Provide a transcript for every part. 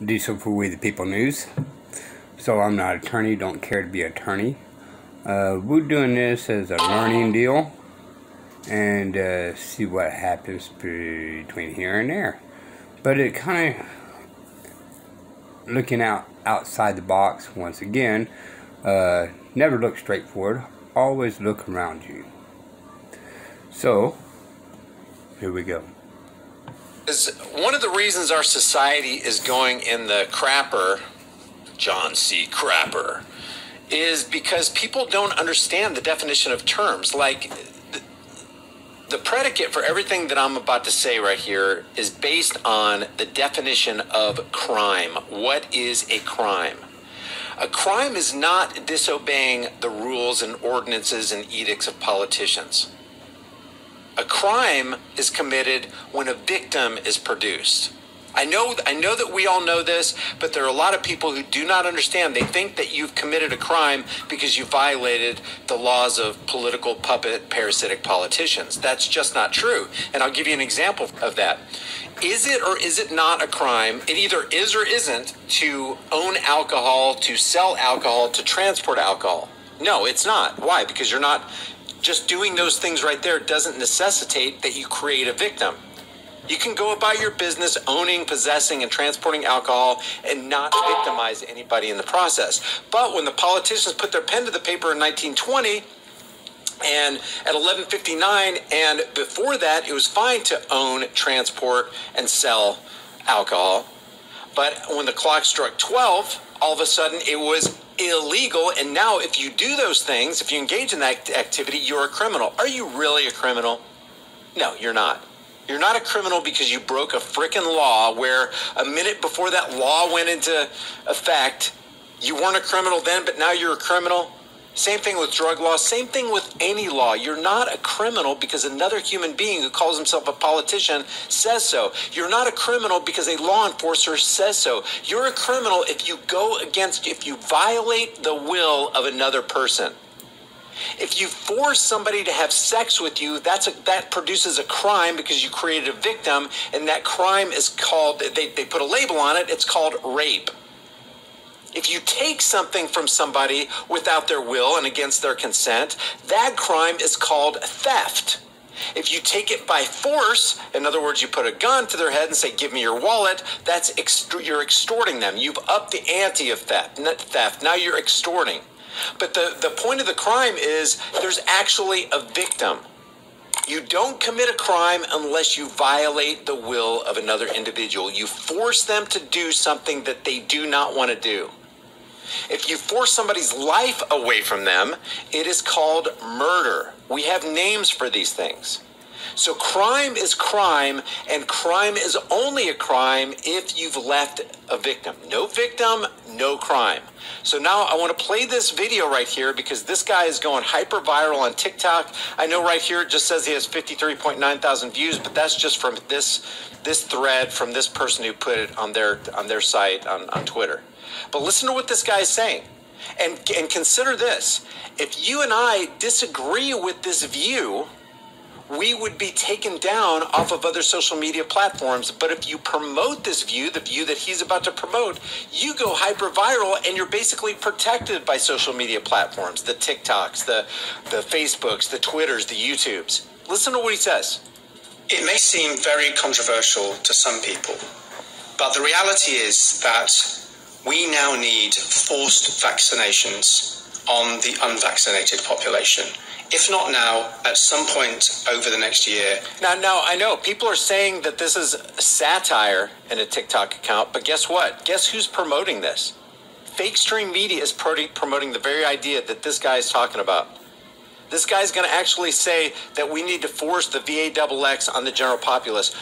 Diesel for We the People News. So I'm not an attorney, don't care to be an attorney. We're doing this as a learning deal and see what happens between here and there. But it kind of looking outside the box once again. Never look straight forward, always look around you. So here we go. Is one of the reasons our society is going in the crapper, John C. Crapper, is because people don't understand the definition of terms. Like, the predicate for everything that I'm about to say right here is based on the definition of crime. What is a crime? A crime is not disobeying the rules and ordinances and edicts of politicians. A crime is committed when a victim is produced. I know that we all know this, but there are a lot of people who do not understand. They think that you've committed a crime because you violated the laws of political puppet parasitic politicians. That's just not true. And I'll give you an example of that. Is it or is it not a crime? It either is or isn't to own alcohol, to sell alcohol, to transport alcohol. No, it's not. Why? Because you're not. Just doing those things right there doesn't necessitate that you create a victim. You can go about your business owning, possessing, and transporting alcohol and not victimize anybody in the process. But when the politicians put their pen to the paper in 1920 and at 11:59 and before that, it was fine to own, transport, and sell alcohol. But when the clock struck 12, all of a sudden it was illegal, and now if you do those things, if you engage in that activity, you're a criminal. Are you really a criminal? No, you're not. You're not a criminal because you broke a frickin' law where a minute before that law went into effect, you weren't a criminal then, but now you're a criminal. Same thing with drug law, same thing with any law. You're not a criminal because another human being who calls himself a politician says so. You're not a criminal because a law enforcer says so. You're a criminal if you violate the will of another person. If you force somebody to have sex with you, that produces a crime because you created a victim, and that crime is called, they put a label on it, it's called rape. If you take something from somebody without their will and against their consent, that crime is called theft. If you take it by force, in other words, you put a gun to their head and say, give me your wallet, you're extorting them. You've upped the ante of theft. Now you're extorting. But the point of the crime is there's actually a victim. You don't commit a crime unless you violate the will of another individual. You force them to do something that they do not want to do. If you force somebody's life away from them, it is called murder. We have names for these things. So crime is crime, and crime is only a crime if you've left a victim. No victim, no crime. So now I want to play this video right here because this guy is going hyper viral on TikTok. I know right here it just says he has 53.9 thousand views, but that's just from this thread from this person who put it on their site on Twitter. But listen to what this guy is saying. And consider this. If you and I disagree with this view, we would be taken down off of other social media platforms. But if you promote this view, the view that he's about to promote, you go hyper viral and you're basically protected by social media platforms, the TikToks, the Facebooks, the Twitters, the YouTubes. Listen to what he says. It may seem very controversial to some people, but the reality is that we now need forced vaccinations on the unvaccinated population. If not now, at some point over the next year. Now, I know people are saying that this is satire in a TikTok account, but guess what? Guess who's promoting this? Fake Stream Media is promoting the very idea that this guy is talking about. This guy's going to actually say that we need to force the VAXX on the general populace.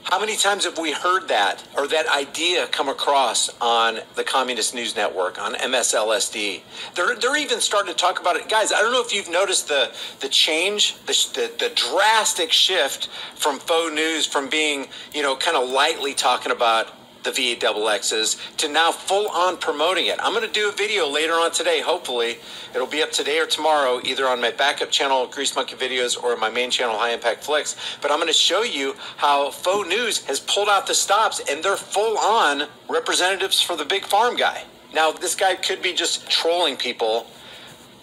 How many times have we heard that or that idea come across on the Communist News Network, on MSLSD? They're even starting to talk about it. Guys, I don't know if you've noticed the change, the drastic shift from faux news, from being, kind of lightly talking about the VAXXs to now full on promoting it. I'm going to do a video later on today. Hopefully it'll be up today or tomorrow, either on my backup channel, Grease Monkey Videos, or my main channel, High Impact Flicks. But I'm going to show you how Faux News has pulled out the stops, and they're full on representatives for the big farm guy. Now, this guy could be just trolling people,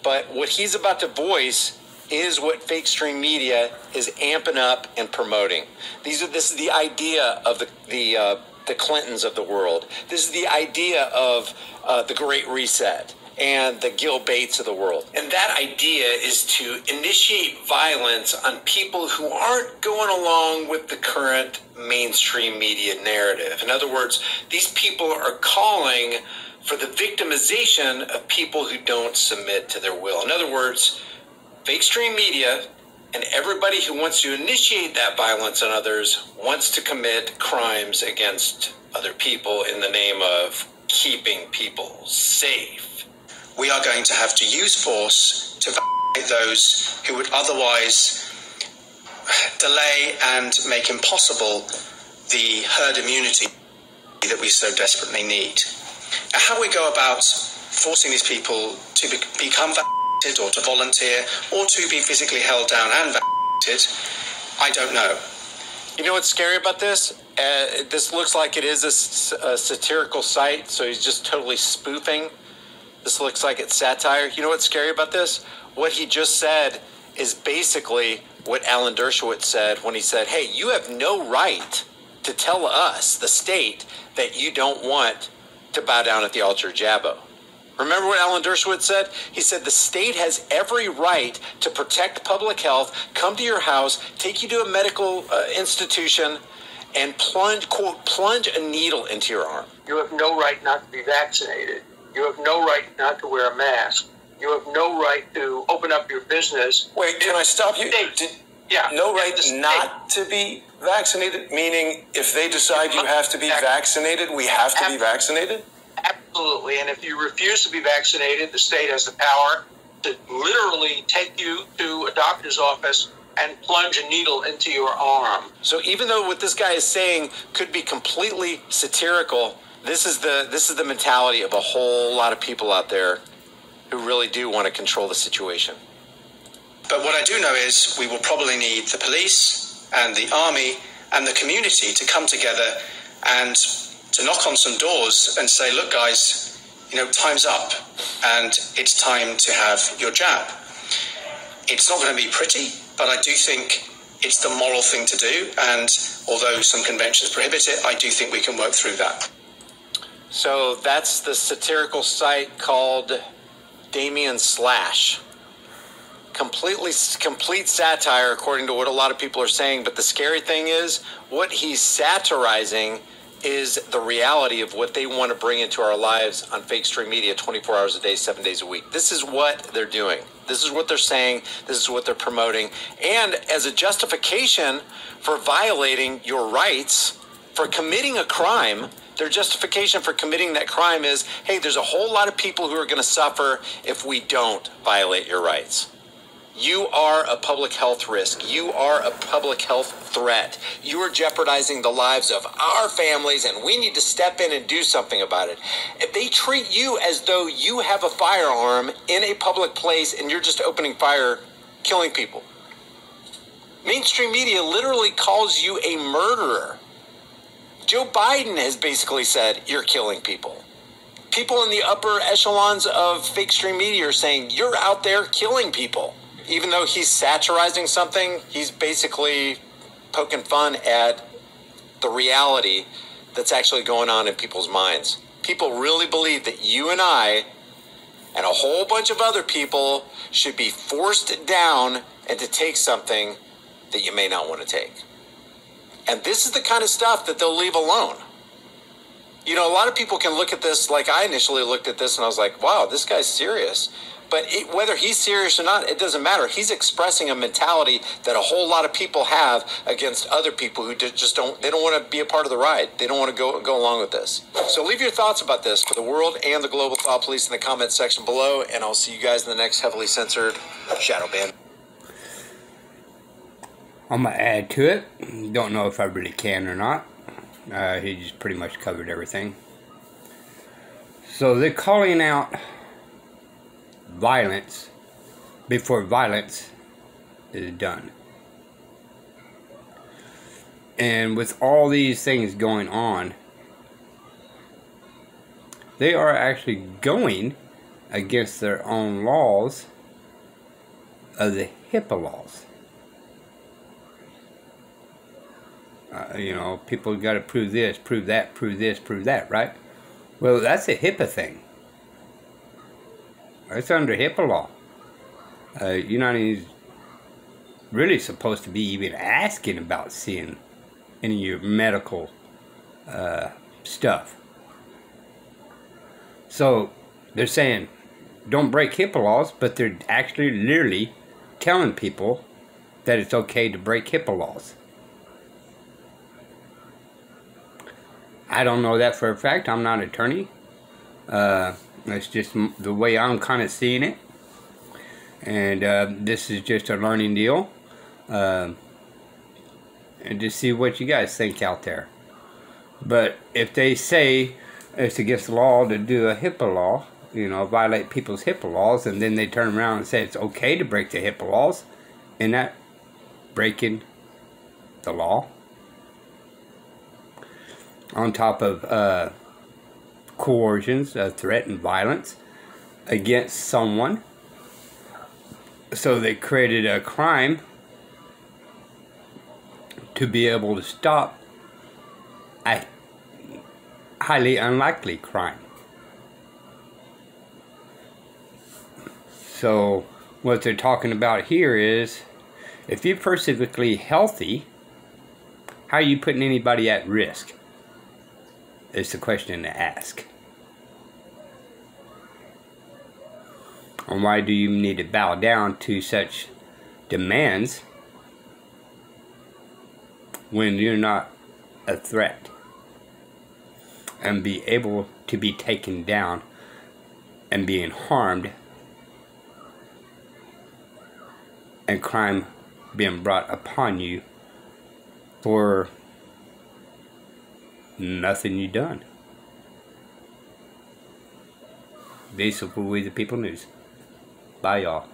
but what he's about to voice is what fake stream media is amping up and promoting. This is the idea of the Clintons of the world. This is the idea of the Great Reset and the Gil Bates of the world. And that idea is to initiate violence on people who aren't going along with the current mainstream media narrative. In other words, these people are calling for the victimization of people who don't submit to their will. In other words, fake stream media and everybody who wants to initiate that violence on others wants to commit crimes against other people in the name of keeping people safe. We are going to have to use force to vaccinate those who would otherwise delay and make impossible the herd immunity that we so desperately need. Now, how we go about forcing these people to become vaccinated or to volunteer or to be physically held down and vaccinated, I don't know. You know what's scary about this? This looks like it is a satirical site, so he's just totally spoofing. This looks like it's satire. You know what's scary about this? What he just said is basically what Alan Dershowitz said when he said, hey, you have no right to tell us, the state, that you don't want to bow down at the altar of Jabbo. Remember what Alan Dershowitz said? He said the state has every right to protect public health, come to your house, take you to a medical institution, and quote, plunge a needle into your arm. You have no right not to be vaccinated. You have no right not to wear a mask. You have no right to open up your business. Wait, can I stop you? No right not to be vaccinated? Meaning if they decide you have to be vaccinated, we have to be vaccinated? Absolutely. And if you refuse to be vaccinated, the state has the power to literally take you to a doctor's office and plunge a needle into your arm. So even though what this guy is saying could be completely satirical, this is the mentality of a whole lot of people out there who really do want to control the situation. But what I do know is we will probably need the police and the army and the community to come together and to knock on some doors and say, look, guys, time's up and it's time to have your jab. It's not going to be pretty, but I do think it's the moral thing to do. And although some conventions prohibit it, I do think we can work through that. So that's the satirical site called Damien Slash. Complete satire, according to what a lot of people are saying. But the scary thing is, what he's satirizing is the reality of what they want to bring into our lives on fake stream media 24 hours a day, 7 days a week. This is what they're doing. This is what they're saying. This is what they're promoting. And as a justification for violating your rights, for committing a crime, their justification for committing that crime is, hey, there's a whole lot of people who are going to suffer if we don't violate your rights. You are a public health risk. You are a public health threat. You are jeopardizing the lives of our families, and we need to step in and do something about it. If they treat you as though you have a firearm in a public place and you're just opening fire, killing people. Mainstream media literally calls you a murderer. Joe Biden has basically said, you're killing people. People in the upper echelons of fake stream media are saying, you're out there killing people. Even though he's satirizing something, he's basically poking fun at the reality that's actually going on in people's minds. People really believe that you and I and a whole bunch of other people should be forced down and to take something that you may not want to take. And this is the kind of stuff that they'll leave alone. You know, a lot of people can look at this like I initially looked at this and I was like, wow, this guy's serious. But whether he's serious or not, it doesn't matter. He's expressing a mentality that a whole lot of people have against other people who just don't want to be a part of the ride. They don't want to go along with this. So leave your thoughts about this for the world and the Global Thought Police in the comments section below, and I'll see you guys in the next heavily censored Shadow Ban. I'm going to add to it. Don't know if I really can or not. He just pretty much covered everything. So they're calling out violence before violence is done. And with all these things going on, they are actually going against their own laws of the HIPAA laws. You know, people got to prove this, prove that, prove this, prove that, right? Well, that's a HIPAA thing. It's under HIPAA law. You're not even really supposed to be even asking about seeing any of your medical stuff. So they're saying don't break HIPAA laws, but they're actually literally telling people that it's okay to break HIPAA laws. I don't know that for a fact. I'm not an attorney. It's just the way I'm kind of seeing it. And this is just a learning deal. And just see what you guys think out there. But if they say it's against the law to do a HIPAA law, you know, violate people's HIPAA laws, and then they turn around and say it's okay to break the HIPAA laws, isn't that breaking the law? On top of coercions, threat and violence against someone. So they created a crime to be able to stop a highly unlikely crime. So what they're talking about here is, if you're perfectly healthy, how are you putting anybody at risk? Is the question to ask. And why do you need to bow down to such demands when you're not a threat and be able to be taken down and being harmed and crime being brought upon you for nothing you done? Basically, We the People News. Bye, y'all.